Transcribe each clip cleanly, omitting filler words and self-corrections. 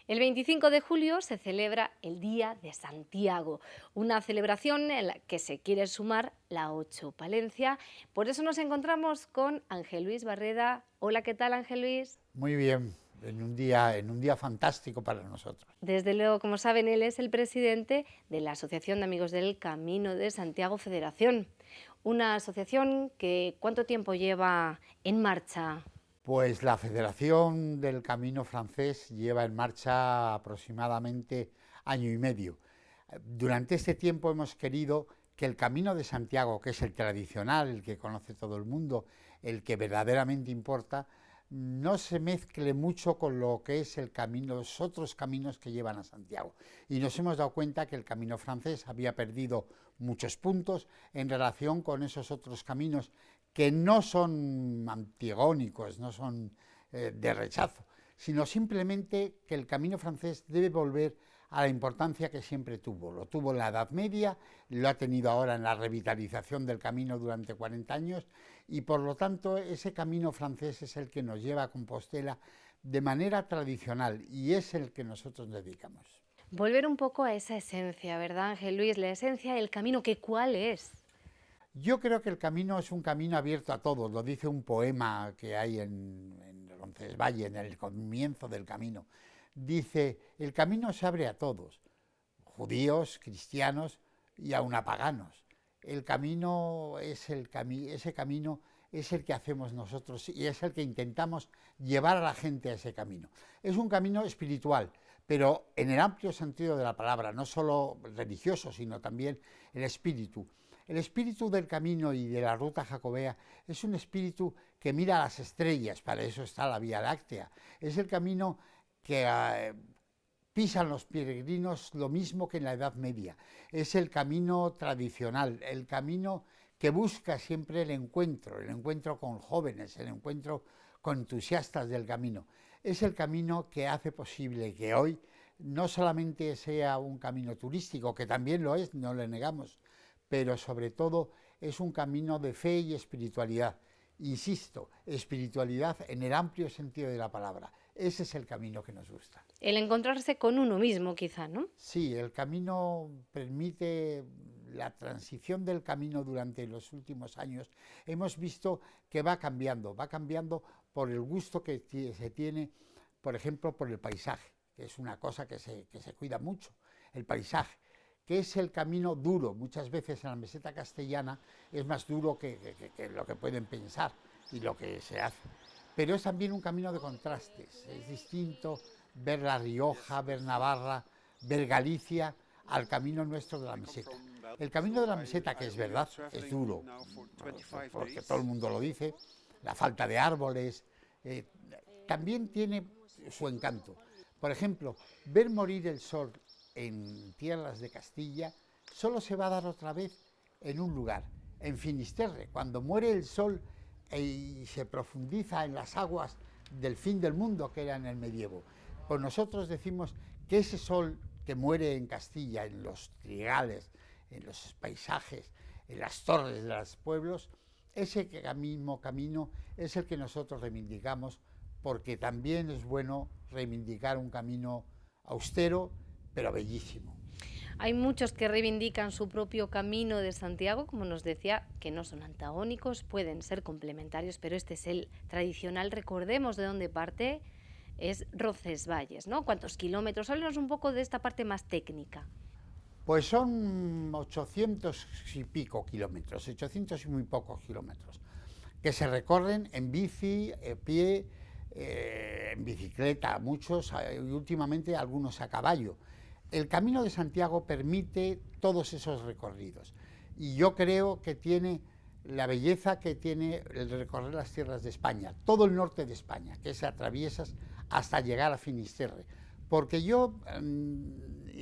El 25 de julio se celebra el Día de Santiago, una celebración en la que se quiere sumar la 8 Palencia. Por eso nos encontramos con Ángel Luis Barreda. Hola, ¿qué tal, Ángel Luis? Muy bien, en un día fantástico para nosotros. Desde luego, como saben, él es el presidente de la Asociación de Amigos del Camino de Santiago Federación, una asociación que ¿cuánto tiempo lleva en marcha? Pues la Federación del Camino Francés lleva en marcha aproximadamente año y medio. Durante este tiempo hemos querido que el Camino de Santiago, que es el tradicional, el que conoce todo el mundo, el que verdaderamente importa, no se mezcle mucho con lo que es el camino, los otros caminos que llevan a Santiago. Y nos hemos dado cuenta que el camino francés había perdido muchos puntos en relación con esos otros caminos que no son antigónicos, no son de rechazo, sino simplemente que el camino francés debe volver a la importancia que siempre tuvo. Lo tuvo en la Edad Media, lo ha tenido ahora en la revitalización del camino durante 40 años y por lo tanto ese camino francés es el que nos lleva a Compostela de manera tradicional y es el que nosotros dedicamos. Volver un poco a esa esencia, ¿verdad, Ángel Luis? La esencia del camino, ¿que cuál es? Yo creo que el camino es un camino abierto a todos, lo dice un poema que hay en Roncesvalles, en el comienzo del camino. Dice, el camino se abre a todos, judíos, cristianos y aun a paganos. El camino es ese camino es el que hacemos nosotros y es el que intentamos llevar a la gente a ese camino. Es un camino espiritual, pero en el amplio sentido de la palabra, no solo religioso, sino también el espíritu. El espíritu del camino y de la ruta jacobea es un espíritu que mira a las estrellas, para eso está la Vía Láctea. Es el camino que pisan los peregrinos lo mismo que en la Edad Media. Es el camino tradicional, el camino que busca siempre el encuentro con jóvenes, el encuentro con entusiastas del camino. Es el camino que hace posible que hoy no solamente sea un camino turístico, que también lo es, no lo negamos, pero sobre todo es un camino de fe y espiritualidad. Insisto, espiritualidad en el amplio sentido de la palabra. Ese es el camino que nos gusta. El encontrarse con uno mismo, quizá, ¿no? Sí, el camino permite la transición del camino durante los últimos años. Hemos visto que va cambiando por el gusto que se tiene, por ejemplo, por el paisaje, que es una cosa que se cuida mucho, el paisaje, que es el camino duro. Muchas veces en la meseta castellana es más duro que lo que pueden pensar y lo que se hace. Pero es también un camino de contrastes, es distinto ver La Rioja, ver Navarra, ver Galicia, al camino nuestro de la meseta. El camino de la meseta, que es verdad, es duro, porque todo el mundo lo dice, la falta de árboles, eh, también tiene su encanto. Por ejemplo, ver morir el sol en tierras de Castilla solo se va a dar otra vez en un lugar, en Finisterre, cuando muere el sol y se profundiza en las aguas del fin del mundo que era en el medievo. Pues nosotros decimos que ese sol que muere en Castilla, en los trigales, en los paisajes, en las torres de los pueblos, ese mismo camino es el que nosotros reivindicamos, porque también es bueno reivindicar un camino austero, pero bellísimo. Hay muchos que reivindican su propio camino de Santiago, como nos decía, que no son antagónicos, pueden ser complementarios, pero este es el tradicional. Recordemos de dónde parte, es Roncesvalles, ¿no? ¿Cuántos kilómetros? Háblanos un poco de esta parte más técnica. Pues son 800 y pico kilómetros, 800 y muy pocos kilómetros, que se recorren en bici, pie, en bicicleta, muchos, y últimamente algunos a caballo. El Camino de Santiago permite todos esos recorridos y yo creo que tiene la belleza que tiene el recorrer las tierras de España, todo el norte de España, que se atraviesas hasta llegar a Finisterre, porque yo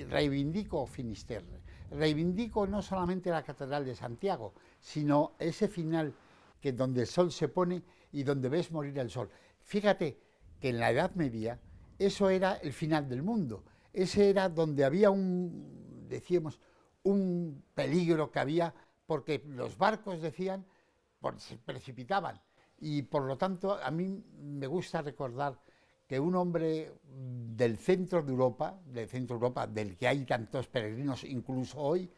reivindico Finisterre, reivindico no solamente la Catedral de Santiago, sino ese final que donde el sol se pone y donde ves morir el sol. Fíjate que en la Edad Media eso era el final del mundo, ese era donde había decíamos, un peligro que había, porque los barcos decían, se precipitaban, y por lo tanto a mí me gusta recordar que un hombre del centro de Europa, del que hay tantos peregrinos incluso hoy,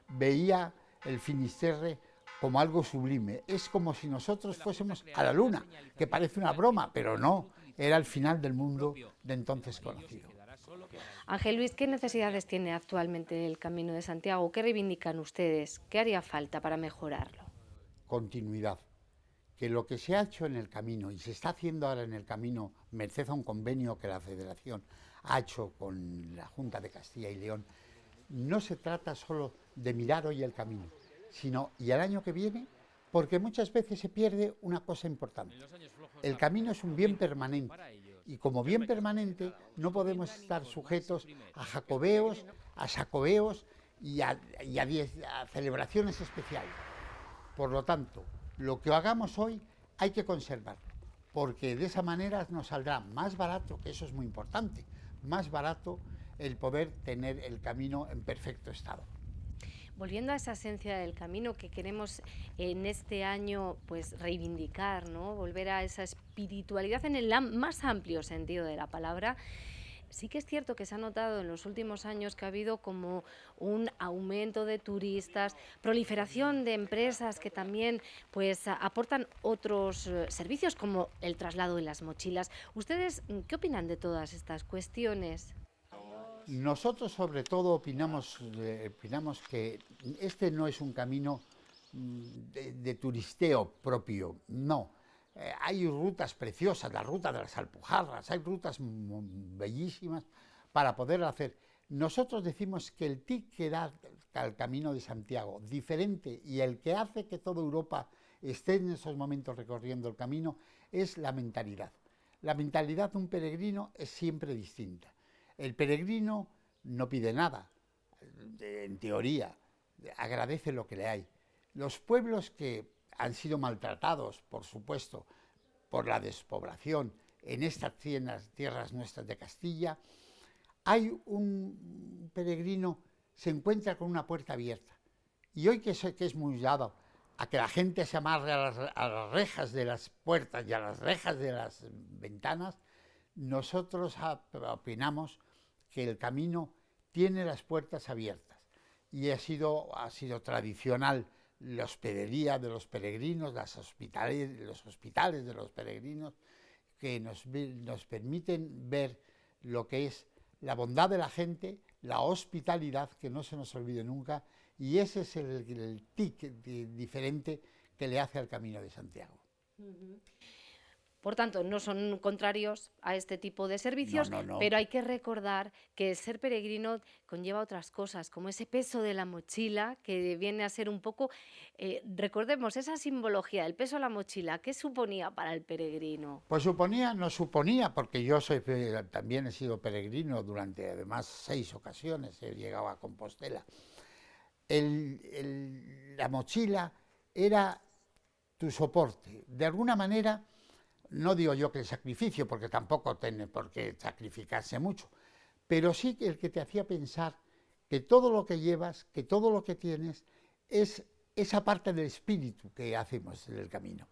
veía el Finisterre como algo sublime. Es como si nosotros fuésemos a la luna, que parece una broma, pero no, era el final del mundo de entonces conocido. Ángel Luis, ¿qué necesidades tiene actualmente el Camino de Santiago? ¿Qué reivindican ustedes? ¿Qué haría falta para mejorarlo? Continuidad. Que lo que se ha hecho en el camino y se está haciendo ahora en el camino, merced a un convenio que la Federación ha hecho con la Junta de Castilla y León, no se trata solo de mirar hoy el camino, sino y el año que viene, porque muchas veces se pierde una cosa importante. El camino es un bien permanente y como bien permanente no podemos estar sujetos a jacobeos, a sacobeos y a celebraciones especiales. Por lo tanto, lo que hagamos hoy hay que conservarlo, porque de esa manera nos saldrá más barato, que eso es muy importante, más barato el poder tener el camino en perfecto estado. Volviendo a esa esencia del camino que queremos en este año pues reivindicar, ¿no? Volver a esa espiritualidad en el más amplio sentido de la palabra. Sí que es cierto que se ha notado en los últimos años que ha habido como un aumento de turistas, proliferación de empresas que también pues aportan otros servicios como el traslado en las mochilas. ¿Ustedes qué opinan de todas estas cuestiones? Nosotros sobre todo opinamos que este no es un camino de turisteo propio, no. Hay rutas preciosas, la ruta de las Alpujarras, hay rutas bellísimas para poder hacer. Nosotros decimos que el tic que da al Camino de Santiago, diferente, y el que hace que toda Europa esté en esos momentos recorriendo el camino, es la mentalidad. La mentalidad de un peregrino es siempre distinta. El peregrino no pide nada, en teoría, agradece lo que le hay. Los pueblos que han sido maltratados, por supuesto, por la despoblación en estas tierras nuestras de Castilla, hay un peregrino, se encuentra con una puerta abierta. Y hoy que es muy dado a que la gente se amarre a las rejas de las puertas y a las rejas de las ventanas, nosotros opinamos que el camino tiene las puertas abiertas y ha sido tradicional la hospedería de los peregrinos, los hospitales de los peregrinos, que nos permiten ver lo que es la bondad de la gente, la hospitalidad, que no se nos olvide nunca, y ese es el tic diferente que le hace al Camino de Santiago. Por tanto, no son contrarios a este tipo de servicios, no. pero hay que recordar que ser peregrino conlleva otras cosas, como ese peso de la mochila, que viene a ser un poco, recordemos esa simbología, el peso de la mochila, ¿qué suponía para el peregrino? Pues nos suponía, porque yo también he sido peregrino durante además 6 ocasiones, he llegado a Compostela. La mochila era tu soporte, de alguna manera. No digo yo que el sacrificio, porque tampoco tiene por qué sacrificarse mucho, pero sí el que te hacía pensar que todo lo que llevas, que todo lo que tienes, es esa parte del espíritu que hacemos en el camino.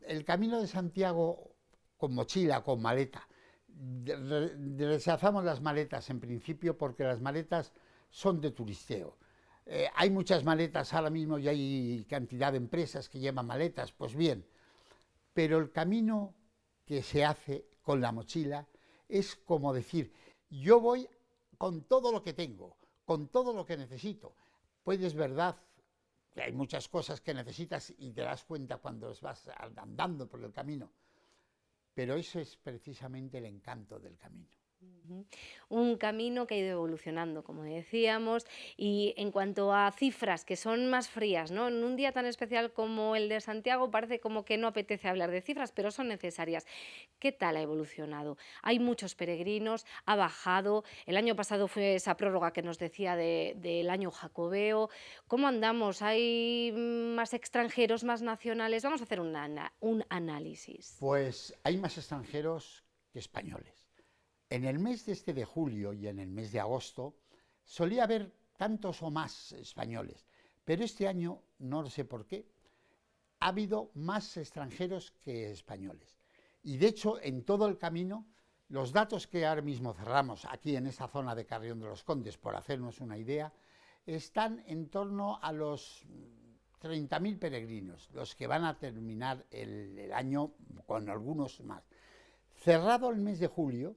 El Camino de Santiago con mochila, con maleta, rechazamos las maletas en principio porque las maletas son de turisteo. Hay muchas maletas ahora mismo y hay cantidad de empresas que llevan maletas, pues bien. Pero el camino que se hace con la mochila es como decir, yo voy con todo lo que tengo, con todo lo que necesito. Pues es verdad que hay muchas cosas que necesitas y te das cuenta cuando vas andando por el camino, pero eso es precisamente el encanto del camino. Un camino que ha ido evolucionando, como decíamos, y en cuanto a cifras que son más frías, ¿no? En un día tan especial como el de Santiago parece como que no apetece hablar de cifras, pero son necesarias. ¿Qué tal ha evolucionado? Hay muchos peregrinos, ha bajado, el año pasado fue esa prórroga que nos decía del año jacobeo. ¿Cómo andamos? ¿Hay más extranjeros, más nacionales? Vamos a hacer un análisis. Pues hay más extranjeros que españoles. En el mes de julio y en el mes de agosto solía haber tantos o más españoles, pero este año, no sé por qué, ha habido más extranjeros que españoles. Y de hecho, en todo el camino Los datos que ahora mismo cerramos aquí en esta zona de Carrión de los Condes, por hacernos una idea, están en torno a los 30.000 peregrinos, los que van a terminar el año, con algunos más. Cerrado el mes de julio,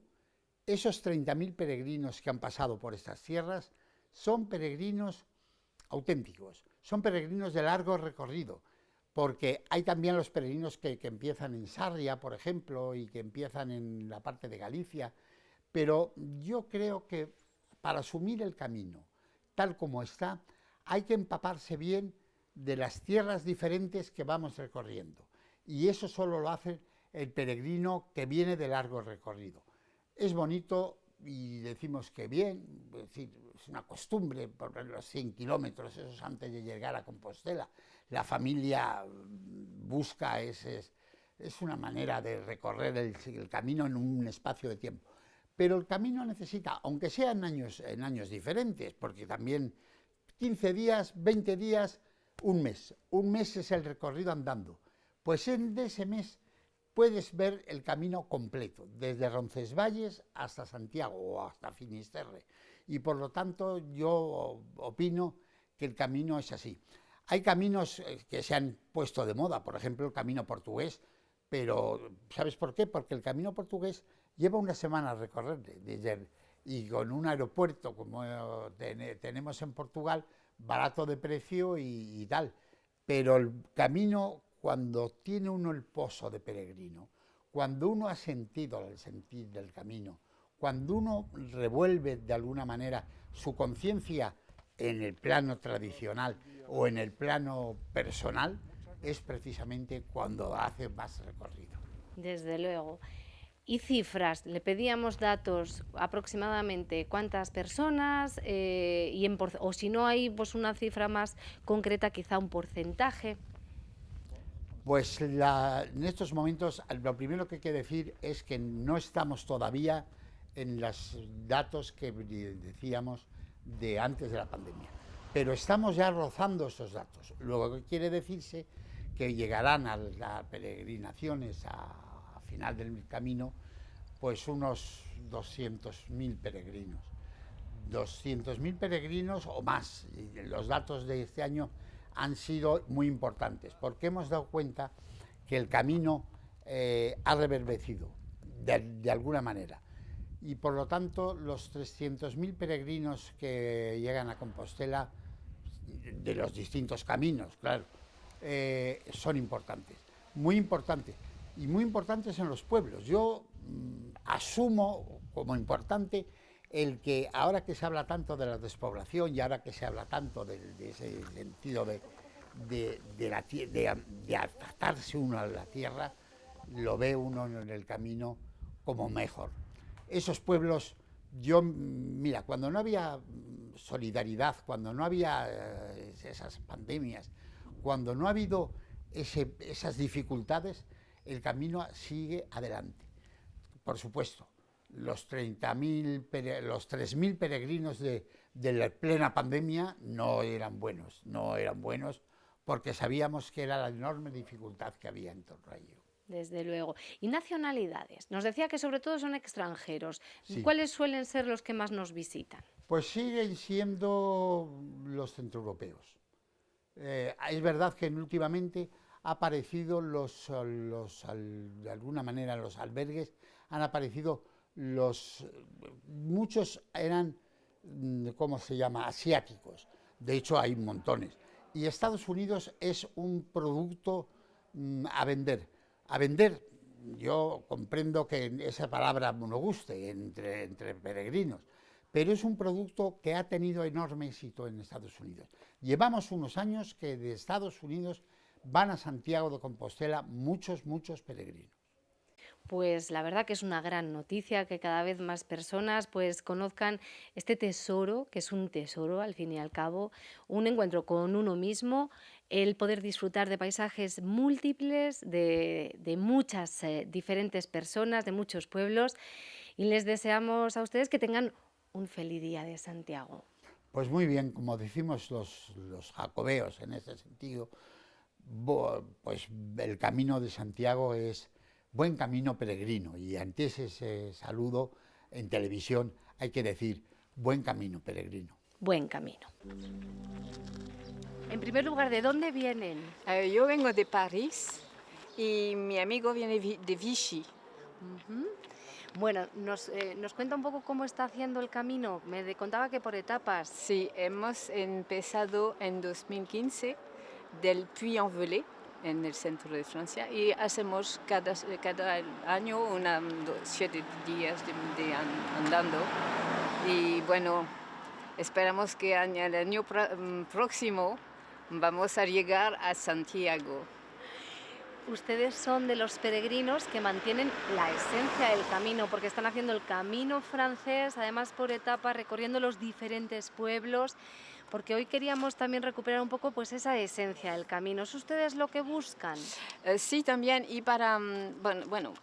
esos 30.000 peregrinos que han pasado por estas tierras son peregrinos auténticos, son peregrinos de largo recorrido, porque hay también los peregrinos que empiezan en Sarria, por ejemplo, y que empiezan en la parte de Galicia, pero yo creo que para asumir el camino tal como está, hay que empaparse bien de las tierras diferentes que vamos recorriendo, y eso solo lo hace el peregrino que viene de largo recorrido. Es bonito y decimos que bien, es decir, es una costumbre por los 100 kilómetros, esos antes de llegar a Compostela. La familia busca, es una manera de recorrer el camino en un espacio de tiempo. Pero el camino necesita, aunque sea en años diferentes, porque también 15 días, 20 días, un mes es el recorrido andando, pues en ese mes puedes ver el camino completo, desde Roncesvalles hasta Santiago o hasta Finisterre, y por lo tanto yo opino que el camino es así. Hay caminos que se han puesto de moda, por ejemplo el camino portugués, pero ¿sabes por qué? Porque el camino portugués lleva una semana a recorrer, y con un aeropuerto como tenemos en Portugal, barato de precio y tal, pero el camino, cuando tiene uno el pozo de peregrino, cuando uno ha sentido el sentir del camino, cuando uno revuelve de alguna manera su conciencia en el plano tradicional o en el plano personal, es precisamente cuando hace más recorrido. Desde luego. Y cifras, le pedíamos datos aproximadamente cuántas personas o si no hay pues una cifra más concreta, quizá un porcentaje. Pues en estos momentos lo primero que hay que decir es que no estamos todavía en los datos que decíamos de antes de la pandemia, pero estamos ya rozando esos datos. Luego quiere decirse que llegarán a las peregrinaciones a final del camino pues unos 200.000 peregrinos. 200.000 peregrinos o más. Y los datos de este año han sido muy importantes, porque hemos dado cuenta que el camino ha reverberecido de alguna manera. Y por lo tanto, los 300.000 peregrinos que llegan a Compostela, de los distintos caminos, claro, son importantes, muy importantes, y muy importantes en los pueblos. Yo asumo como importante el que ahora que se habla tanto de la despoblación y ahora que se habla tanto de ese sentido de adaptarse uno a la tierra, lo ve uno en el camino como mejor. Esos pueblos, mira, cuando no había solidaridad, cuando no había esas pandemias, cuando no ha habido esas dificultades, el camino sigue adelante. Por supuesto, los 3.000 peregrinos de la plena pandemia no eran buenos porque sabíamos que era la enorme dificultad que había en torno a ello. Desde luego. ¿Y nacionalidades? Nos decía que sobre todo son extranjeros. Sí. ¿Cuáles suelen ser los que más nos visitan? Pues siguen siendo los centroeuropeos. Es verdad que últimamente ha aparecido de alguna manera los albergues, han aparecido muchos eran, ¿cómo se llama?, asiáticos. De hecho hay montones. Y Estados Unidos es un producto a vender. A vender, yo comprendo que esa palabra no guste entre peregrinos, pero es un producto que ha tenido enorme éxito en Estados Unidos. Llevamos unos años que de Estados Unidos van a Santiago de Compostela muchos peregrinos. Pues la verdad que es una gran noticia que cada vez más personas pues conozcan este tesoro, que es un tesoro al fin y al cabo, un encuentro con uno mismo, el poder disfrutar de paisajes múltiples, de muchas diferentes personas, de muchos pueblos, y les deseamos a ustedes que tengan un feliz día de Santiago. Pues muy bien, como decimos los jacobeos en ese sentido, pues el camino de Santiago es buen camino peregrino. Y antes ese saludo en televisión hay que decir buen camino peregrino. Buen camino. En primer lugar, ¿de dónde vienen? Yo vengo de París y mi amigo viene de Vichy. Bueno, nos cuenta un poco cómo está haciendo el camino. Me contaba que por etapas. Sí, hemos empezado en 2015 del Puy-en-Velay, en el centro de Francia, y hacemos cada año 7 días de andando. Y bueno, esperamos que el año próximo vamos a llegar a Santiago. Ustedes son de los peregrinos que mantienen la esencia del camino, porque están haciendo el camino francés, además por etapas, recorriendo los diferentes pueblos, porque hoy queríamos también recuperar un poco pues esa esencia del camino. ¿Es ustedes lo que buscan? Sí, también, y para, bueno,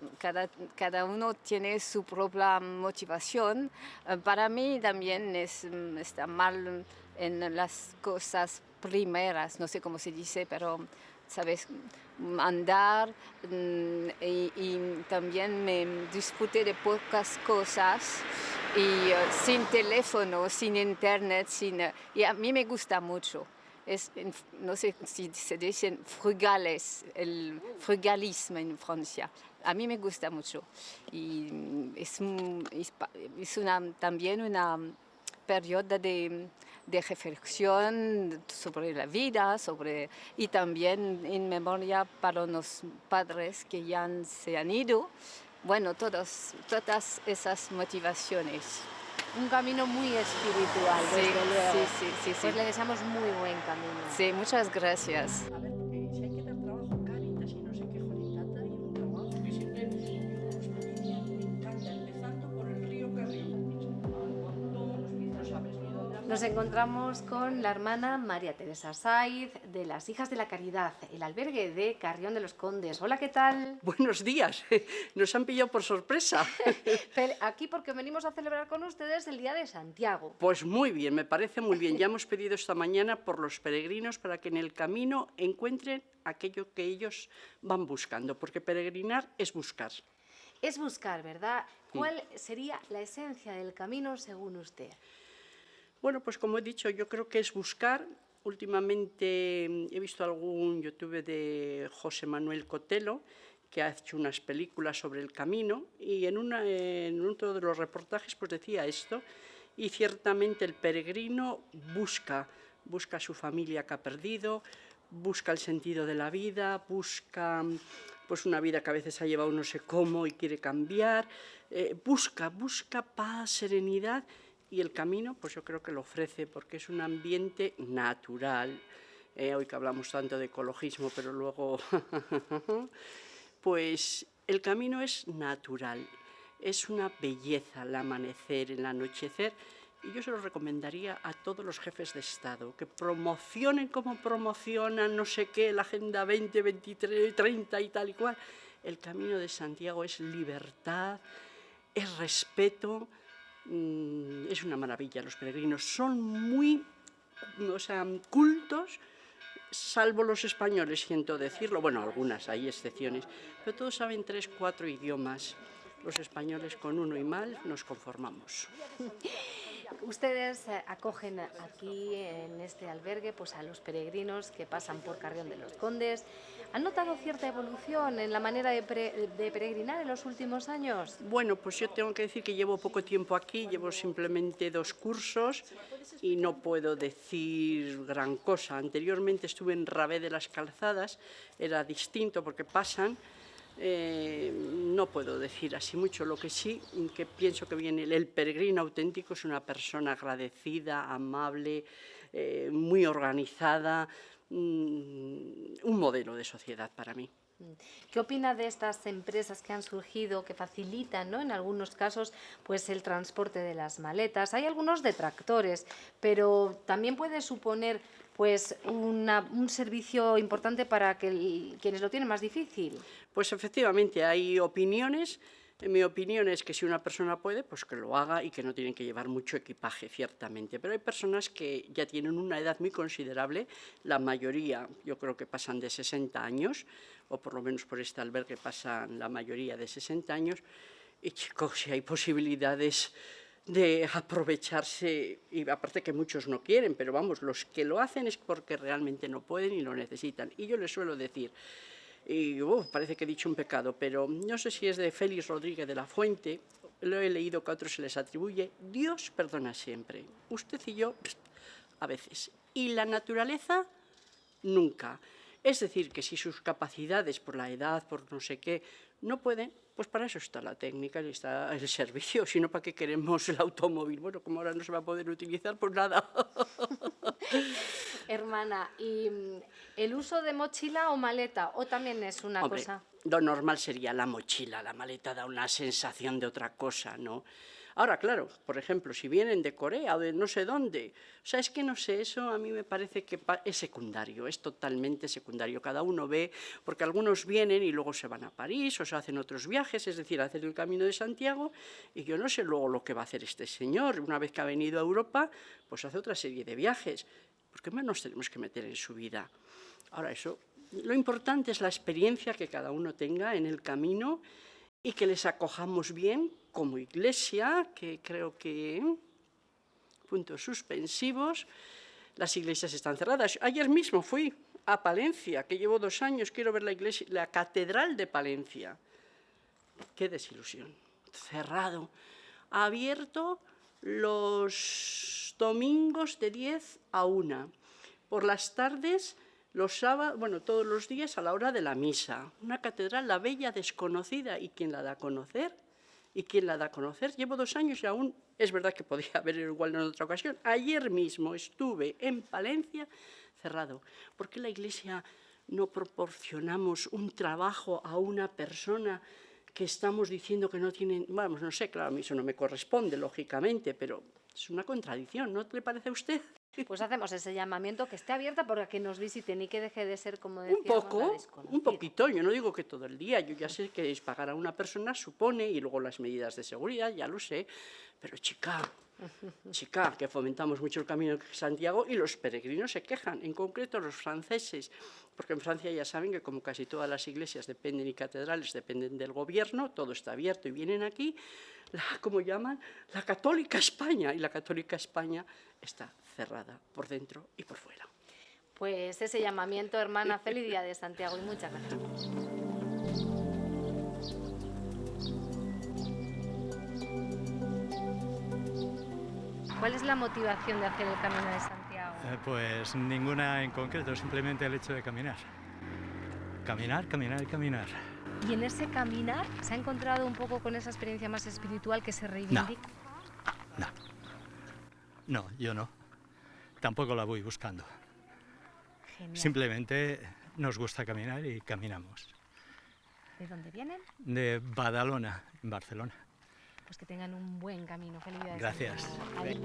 cada uno tiene su propia motivación. Para mí también está mal en las cosas primeras, no sé cómo se dice, pero, ¿sabes? Andar y también me disfruté de pocas cosas y sin teléfono, sin internet, y a mí me gusta mucho. No sé si se dicen frugales, el frugalismo en Francia. A mí me gusta mucho y es también una periodo de reflexión sobre la vida, y también en memoria para los padres que ya se han ido. Bueno, todas esas motivaciones. Un camino muy espiritual, Sí, desde luego. sí. Pues le deseamos muy buen camino. Sí, muchas gracias. A ver, porque si hay que dar trabajo, Cáritas y no sé qué, joder, tanta hay un trabajo que siempre los familias me encanta, empezando por el río Carrión. No sabes ni dónde. Nos encontramos con la hermana María Teresa Saiz de las Hijas de la Caridad, el albergue de Carrión de los Condes. Hola, ¿qué tal? Buenos días, nos han pillado por sorpresa. Aquí porque venimos a celebrar con ustedes el Día de Santiago. Pues muy bien, me parece muy bien. Ya hemos pedido esta mañana por los peregrinos para que en el camino encuentren aquello que ellos van buscando, porque peregrinar es buscar. Es buscar, ¿verdad? ¿Cuál sería la esencia del camino según usted? Bueno, pues como he dicho, yo creo que es buscar. Últimamente he visto algún YouTube de José Manuel Cotelo, que ha hecho unas películas sobre el camino, y en uno de los reportajes pues decía esto, y ciertamente el peregrino busca a su familia que ha perdido, busca el sentido de la vida, busca pues una vida que a veces ha llevado no sé cómo y quiere cambiar, busca paz, serenidad. Y el camino, pues yo creo que lo ofrece porque es un ambiente natural. Hoy que hablamos tanto de ecologismo, pero luego, pues el camino es natural, es una belleza el amanecer, el anochecer. Y yo se lo recomendaría a todos los jefes de Estado, que promocionen como promocionan, no sé qué, la Agenda 2023, 30 y tal y cual. El Camino de Santiago es libertad, es respeto. Es una maravilla, los peregrinos son muy, cultos, salvo los españoles, siento decirlo, bueno, algunas, hay excepciones, pero todos saben 3, 4 idiomas. Los españoles con uno y mal nos conformamos. Ustedes acogen aquí en este albergue pues a los peregrinos que pasan por Carrión de los Condes. ¿Han notado cierta evolución en la manera de peregrinar en los últimos años? Bueno, pues yo tengo que decir que llevo poco tiempo aquí, llevo simplemente 2 cursos y no puedo decir gran cosa. Anteriormente estuve en Rabé de las Calzadas, era distinto porque pasan. No puedo decir así mucho, lo que sí, que pienso que viene el peregrino auténtico es una persona agradecida, amable, muy organizada, un modelo de sociedad para mí. ¿Qué opina de estas empresas que han surgido, que facilitan, ¿no?, en algunos casos, pues el transporte de las maletas? Hay algunos detractores, pero también puede suponer pues un servicio importante para quienes lo tienen más difícil. Pues efectivamente hay opiniones Mi opinión es que si una persona puede, pues que lo haga y que no tienen que llevar mucho equipaje, ciertamente. Pero hay personas que ya tienen una edad muy considerable, la mayoría yo creo que pasan de 60 años, o por lo menos por este albergue pasan la mayoría de 60 años, y chicos, si hay posibilidades de aprovecharse, y aparte que muchos no quieren, pero vamos, los que lo hacen es porque realmente no pueden y lo necesitan. Y yo les suelo decir, y parece que he dicho un pecado, pero no sé si es de Félix Rodríguez de la Fuente, lo he leído que a otros se les atribuye, Dios perdona siempre, usted y yo a veces, y la naturaleza nunca. Es decir, que si sus capacidades por la edad, por no sé qué, no pueden, pues para eso está la técnica y está el servicio, si no, ¿para qué queremos el automóvil? Bueno, como ahora no se va a poder utilizar, pues nada. Hermana, ¿y el uso de mochila o maleta? ¿O también es una Hombre, cosa? lo normal sería la mochila, la maleta da una sensación de otra cosa, ¿no? Ahora, claro, por ejemplo, si vienen de Corea o de no sé dónde, o sea, es que no sé, eso a mí me parece que es secundario, es totalmente secundario. Cada uno ve, porque algunos vienen y luego se van a París o se hacen otros viajes, es decir, hacen el Camino de Santiago, y yo no sé luego lo que va a hacer este señor. Una vez que ha venido a Europa, pues hace otra serie de viajes. ¿Por qué más nos tenemos que meter en su vida? Ahora, eso, lo importante es la experiencia que cada uno tenga en el camino y que les acojamos bien como iglesia, que creo que, puntos suspensivos, las iglesias están cerradas. Ayer mismo fui a Palencia, que llevo 2 años, quiero ver la iglesia, la catedral de Palencia. Qué desilusión, cerrado. Abierto los domingos de 10 a 1, por las tardes, los sábados, bueno, todos los días a la hora de la misa. Una catedral, la bella desconocida, ¿y quién la da a conocer? ¿Y quién la da a conocer? Llevo 2 años y aún es verdad que podía haber igual en otra ocasión. Ayer mismo estuve en Palencia cerrado. ¿Por qué la Iglesia no proporcionamos un trabajo a una persona que estamos diciendo que no tienen? Vamos, no sé, claro, a mí eso no me corresponde, lógicamente, pero es una contradicción, ¿no le parece a usted? Pues hacemos ese llamamiento, que esté abierta para que nos visiten y que deje de ser, como decíamos, Un poco, la desconocida. un poquito, yo no digo que todo el día, yo ya sé que es pagar a una persona, supone, y luego las medidas de seguridad, ya lo sé, pero chica, que fomentamos mucho el Camino de Santiago y los peregrinos se quejan, en concreto los franceses, porque en Francia ya saben que como casi todas las iglesias dependen y catedrales dependen del gobierno, todo está abierto y vienen aquí, como llaman, la Católica España, y la Católica España está cerrada por dentro y por fuera. Pues ese llamamiento, hermana, feliz día de Santiago y muchas gracias. ¿Cuál es la motivación de hacer el Camino de Santiago? Pues ninguna en concreto, simplemente el hecho de caminar. Caminar, caminar y caminar. ¿Y en ese caminar se ha encontrado un poco con esa experiencia más espiritual que se reivindica? No, yo no. Tampoco la voy buscando. Genial. Simplemente nos gusta caminar y caminamos. ¿De dónde vienen? De Badalona, en Barcelona. Pues que tengan un buen camino. Feliz día de Gracias. Santiago. Adiós.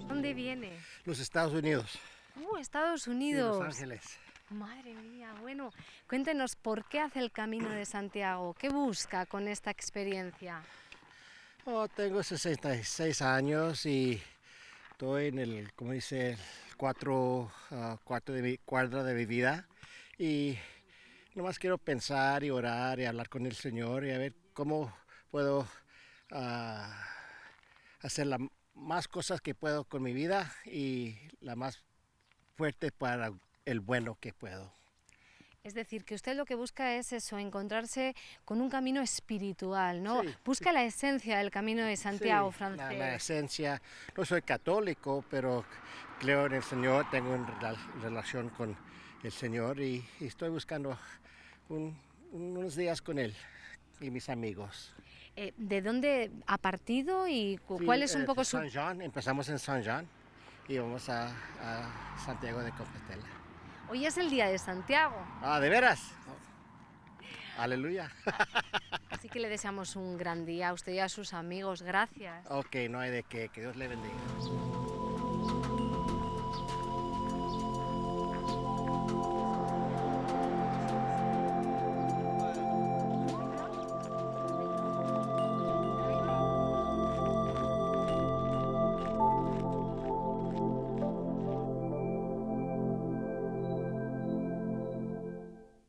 ¿Dónde viene? Los Estados Unidos. Estados Y Unidos. Los Ángeles. Madre mía, bueno, cuéntenos por qué hace el Camino de Santiago, qué busca con esta experiencia. Tengo 66 años y estoy en el, como dice, cuarto de mi vida. Y nomás quiero pensar y orar y hablar con el Señor y a ver cómo puedo hacer más cosas que puedo con mi vida y la más fuerte para el bueno que puedo. Es decir, que usted lo que busca es eso, encontrarse con un camino espiritual, ¿no? Sí, Busca la esencia del Camino de Santiago, Sí, francés. la esencia. No soy católico, pero creo en el Señor, tengo una relación con el Señor y estoy buscando unos días con Él y mis amigos. ¿De dónde ha partido y cuál es un poco su...? San Juan, empezamos en San Juan y vamos a Santiago de Compostela. Hoy es el día de Santiago. ¿De veras? Aleluya. Así que le deseamos un gran día a usted y a sus amigos. Gracias. Ok, no hay de qué. Que Dios le bendiga.